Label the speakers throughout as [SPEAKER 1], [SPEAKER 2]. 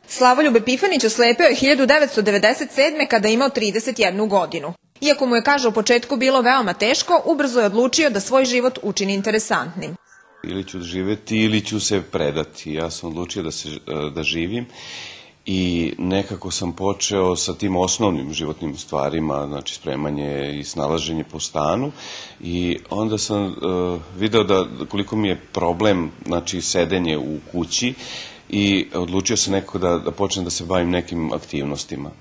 [SPEAKER 1] Slavoljub Epifanić oslepeo je 1997. kada je imao 31 godinu. Iako mu je, kaže, u početku bilo veoma teško, ubrzo je odlučio da svoj život učini interesantnim.
[SPEAKER 2] Ili ću živeti ili ću se predati. Ja sam odlučio da živim i nekako sam počeo sa tim osnovnim životnim stvarima, znači spremanje i snalaženje po stanu, i onda sam video da koliko mi je problem, znači sedenje u kući, i odlučio sam nekako da počnem da se bavim nekim aktivnostima.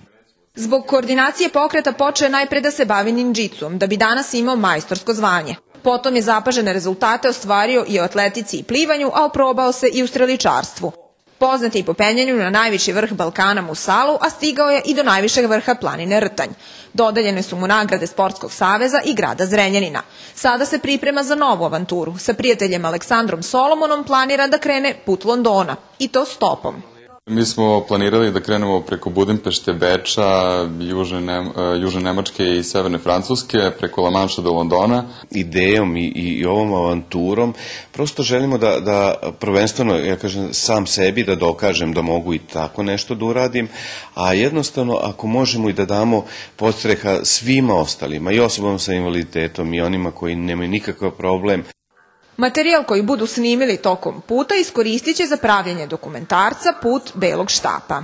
[SPEAKER 1] Zbog koordinacije pokreta počeo je najpre da se bavi ninđicom, da bi danas imao majstorsko zvanje. Potom je zapažene rezultate ostvario i u atletici i plivanju, a oprobao se i u streličarstvu. Poznat je i po penjanju na najviši vrh Balkana Musalu, a stigao je i do najvišeg vrha planine Rtanj. Dodeljene su mu nagrade Sportskog saveza i grada Zrenjanina. Sada se priprema za novu avanturu. Sa prijateljem Aleksandrom Solomonom planira da krene put Londona, i to stopom.
[SPEAKER 3] Mi smo planirali da krenemo preko Budimpešte, Beča, Južne Nemačke i Severne Francuske, preko La Manša do Londona.
[SPEAKER 2] Idejom i ovom avanturom prosto želimo da prvenstveno, ja kažem, sam sebi da dokažem da mogu i tako nešto da uradim, a jednostavno ako možemo i da damo podstreha svima ostalima, i osobama sa invaliditetom i onima koji nemaju nikakav problem.
[SPEAKER 1] Materijal koji budu snimili tokom puta iskoristit će za pravljenje dokumentarca Put belog štapa.